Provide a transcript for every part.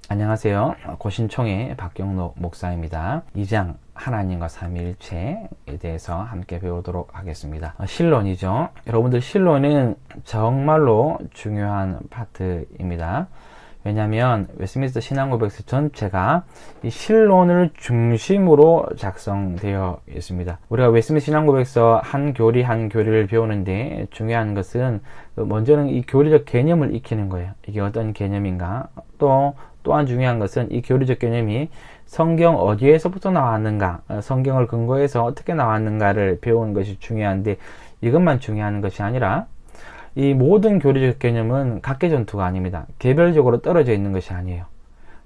안녕하세요. 고신총의 박경록 목사입니다. 2장 하나님과 삼위일체에 대해서 함께 배우도록 하겠습니다. 신론이죠. 여러분들 신론은 정말로 중요한 파트입니다. 왜냐하면 웨스트민스터 신앙고백서 전체가 이 신론을 중심으로 작성되어 있습니다. 우리가 웨스트민스터 신앙고백서 한 교리 한 교리를 배우는데 중요한 것은 먼저는 이 교리적 개념을 익히는 거예요. 이게 어떤 개념인가? 또한 중요한 것은 이 교리적 개념이 성경 어디에서부터 나왔는가, 성경을 근거해서 어떻게 나왔는가를 배우는 것이 중요한데, 이것만 중요한 것이 아니라 이 모든 교리적 개념은 각계전투가 아닙니다. 개별적으로 떨어져 있는 것이 아니에요.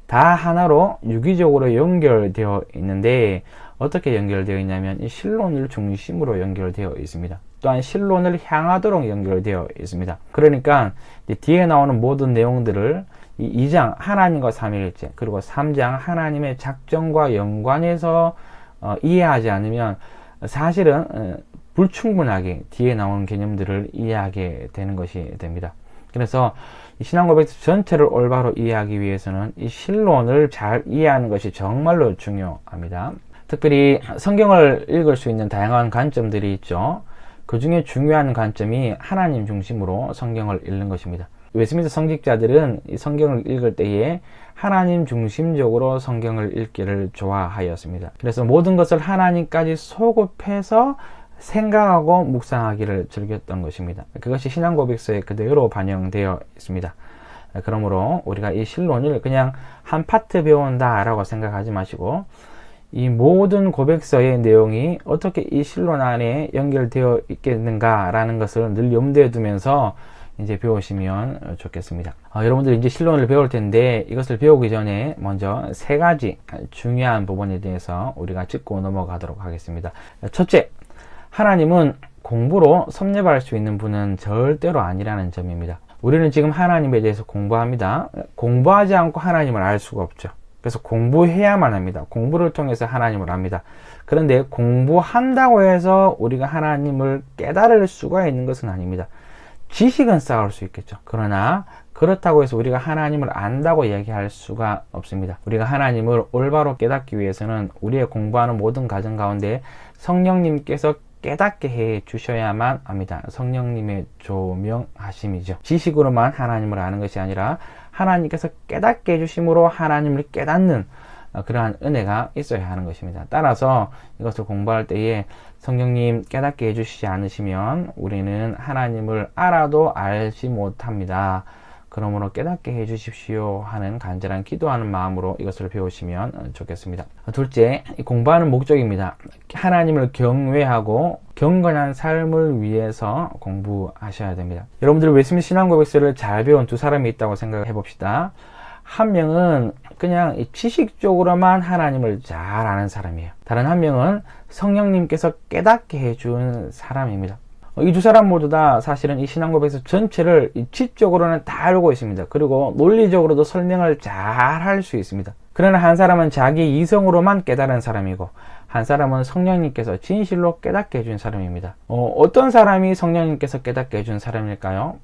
다 하나로 유기적으로 연결되어 있는데, 어떻게 연결되어 있냐면 이 신론을 중심으로 연결되어 있습니다. 또한 신론을 향하도록 연결되어 있습니다. 그러니까 뒤에 나오는 모든 내용들을 이 2장 하나님과 삼위일체, 그리고 3장 하나님의 작정과 연관해서 이해하지 않으면 사실은 불충분하게 뒤에 나오는 개념들을 이해하게 되는 것이 됩니다. 그래서 이 신앙고백서 전체를 올바로 이해하기 위해서는 이 신론을 잘 이해하는 것이 정말로 중요합니다. 특별히 성경을 읽을 수 있는 다양한 관점들이 있죠. 그 중에 중요한 관점이 하나님 중심으로 성경을 읽는 것입니다. 웨스트민스터 성직자들은 이 성경을 읽을 때에 하나님 중심적으로 성경을 읽기를 좋아하였습니다. 그래서 모든 것을 하나님까지 소급해서 생각하고 묵상하기를 즐겼던 것입니다. 그것이 신앙고백서에 그대로 반영되어 있습니다. 그러므로 우리가 이 신론을 그냥 한 파트 배운다 라고 생각하지 마시고, 이 모든 고백서의 내용이 어떻게 이 신론 안에 연결되어 있겠는가 라는 것을 늘 염두에 두면서 이제 배우시면 좋겠습니다. 여러분들 이제 신론을 배울 텐데, 이것을 배우기 전에 먼저 세 가지 중요한 부분에 대해서 우리가 짚고 넘어가도록 하겠습니다. 첫째, 하나님은 공부로 섭렵할 수 있는 분은 절대로 아니라는 점입니다. 우리는 지금 하나님에 대해서 공부합니다. 공부하지 않고 하나님을 알 수가 없죠. 그래서 공부해야만 합니다. 공부를 통해서 하나님을 압니다. 그런데 공부한다고 해서 우리가 하나님을 깨달을 수가 있는 것은 아닙니다. 지식은 쌓을 수 있겠죠. 그러나 그렇다고 해서 우리가 하나님을 안다고 얘기할 수가 없습니다. 우리가 하나님을 올바로 깨닫기 위해서는 우리의 공부하는 모든 과정 가운데 성령님께서 깨닫게 해 주셔야만 합니다. 성령님의 조명하심이죠. 지식으로만 하나님을 아는 것이 아니라 하나님께서 깨닫게 해주심으로 하나님을 깨닫는 그러한 은혜가 있어야 하는 것입니다. 따라서 이것을 공부할 때에 성령님 깨닫게 해주시지 않으시면 우리는 하나님을 알아도 알지 못합니다. 그러므로 깨닫게 해주십시오 하는 간절한 기도하는 마음으로 이것을 배우시면 좋겠습니다. 둘째, 공부하는 목적입니다. 하나님을 경외하고 경건한 삶을 위해서 공부하셔야 됩니다. 여러분들이 웨스트민스터 신앙고백서를 잘 배운 두 사람이 있다고 생각해 봅시다. 한 명은 그냥 지식적으로만 하나님을 잘 아는 사람이에요. 다른 한 명은 성령님께서 깨닫게 해준 사람입니다. 이 두 사람 모두 다 사실은 이 신앙고백서 전체를 지적으로는 다 알고 있습니다. 그리고 논리적으로도 설명을 잘 할 수 있습니다. 그러나 한 사람은 자기 이성으로만 깨달은 사람이고, 한 사람은 성령님께서 진실로 깨닫게 해준 사람입니다. 어떤 사람이 성령님께서 깨닫게 해준 사람일까요?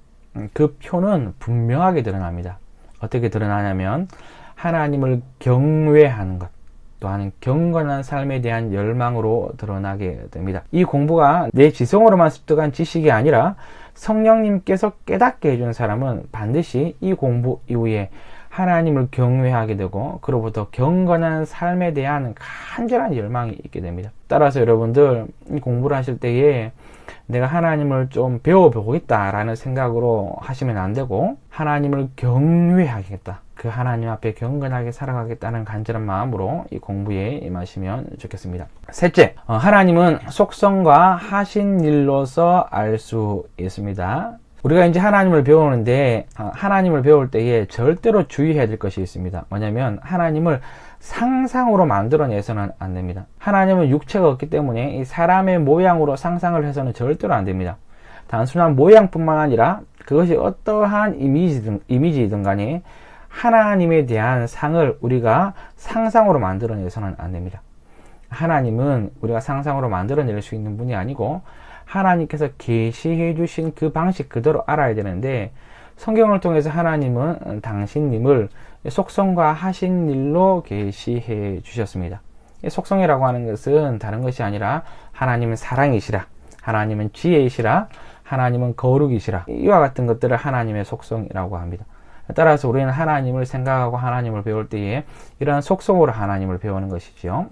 그 표는 분명하게 드러납니다. 어떻게 드러나냐면 하나님을 경외하는 것, 또한 경건한 삶에 대한 열망으로 드러나게 됩니다. 이 공부가 내 지성으로만 습득한 지식이 아니라 성령님께서 깨닫게 해준 사람은 반드시 이 공부 이후에 하나님을 경외하게 되고, 그로부터 경건한 삶에 대한 간절한 열망이 있게 됩니다. 따라서 여러분들 이 공부를 하실 때에 내가 하나님을 좀 배워보겠다라는 생각으로 하시면 안 되고, 하나님을 경외하겠다, 그 하나님 앞에 경건하게 살아가겠다는 간절한 마음으로 이 공부에 임하시면 좋겠습니다. 셋째, 하나님은 속성과 하신 일로서 알 수 있습니다. 우리가 이제 하나님을 배우는데, 하나님을 배울 때에 절대로 주의해야 될 것이 있습니다. 뭐냐면 하나님을 상상으로 만들어내서는 안 됩니다. 하나님은 육체가 없기 때문에 이 사람의 모양으로 상상을 해서는 절대로 안 됩니다. 단순한 모양뿐만 아니라 그것이 어떠한 이미지이든 간에 하나님에 대한 상을 우리가 상상으로 만들어내서는 안 됩니다. 하나님은 우리가 상상으로 만들어낼 수 있는 분이 아니고, 하나님께서 계시해 주신 그 방식 그대로 알아야 되는데, 성경을 통해서 하나님은 당신님을 속성과 하신 일로 계시해 주셨습니다. 속성이라고 하는 것은 다른 것이 아니라 하나님은 사랑이시라, 하나님은 지혜이시라, 하나님은 거룩이시라, 이와 같은 것들을 하나님의 속성이라고 합니다. 따라서 우리는 하나님을 생각하고 하나님을 배울 때에 이러한 속성으로 하나님을 배우는 것이죠.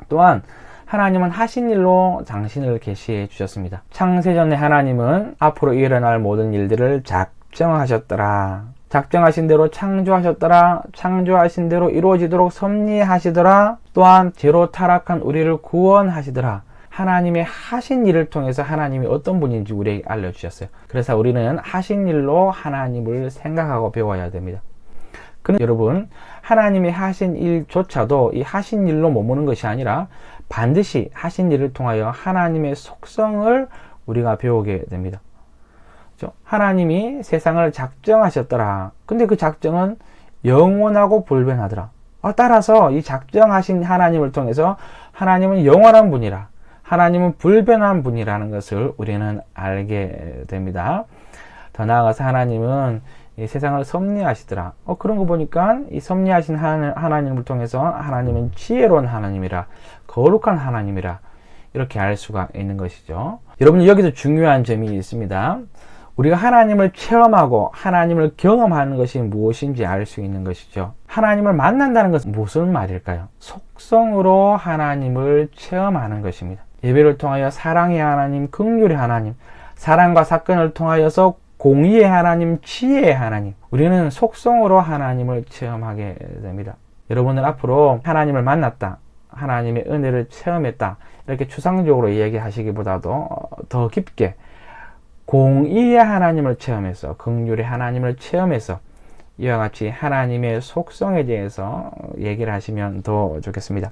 또한 하나님은 하신 일로 당신을 계시해 주셨습니다. 창세전에 하나님은 앞으로 일어날 모든 일들을 작정하셨더라. 작정하신 대로 창조하셨더라. 창조하신 대로 이루어지도록 섭리하시더라. 또한 죄로 타락한 우리를 구원하시더라. 하나님의 하신 일을 통해서 하나님이 어떤 분인지 우리에게 알려주셨어요. 그래서 우리는 하신 일로 하나님을 생각하고 배워야 됩니다. 그런데 여러분, 하나님의 하신 일조차도 이 하신 일로 머무는 것이 아니라 반드시 하신 일을 통하여 하나님의 속성을 우리가 배우게 됩니다. 그렇죠? 하나님이 세상을 작정하셨더라. 근데 그 작정은 영원하고 불변하더라. 따라서 이 작정하신 하나님을 통해서 하나님은 영원한 분이라, 하나님은 불변한 분이라는 것을 우리는 알게 됩니다. 더 나아가서 하나님은 이 세상을 섭리하시더라. 그런 거 보니까 이 섭리하신 하나님을 통해서 하나님은 지혜로운 하나님이라, 거룩한 하나님이라, 이렇게 알 수가 있는 것이죠. 여러분, 여기서 중요한 점이 있습니다. 우리가 하나님을 체험하고 하나님을 경험하는 것이 무엇인지 알 수 있는 것이죠. 하나님을 만난다는 것은 무슨 말일까요? 속성으로 하나님을 체험하는 것입니다. 예배를 통하여 사랑의 하나님, 긍휼의 하나님, 사랑과 사건을 통하여서 공의의 하나님, 지혜의 하나님, 우리는 속성으로 하나님을 체험하게 됩니다. 여러분은 앞으로 하나님을 만났다, 하나님의 은혜를 체험했다, 이렇게 추상적으로 이야기하시기보다도 더 깊게 공의의 하나님을 체험해서, 긍휼의 하나님을 체험해서 이와 같이 하나님의 속성에 대해서 얘기를 하시면 더 좋겠습니다.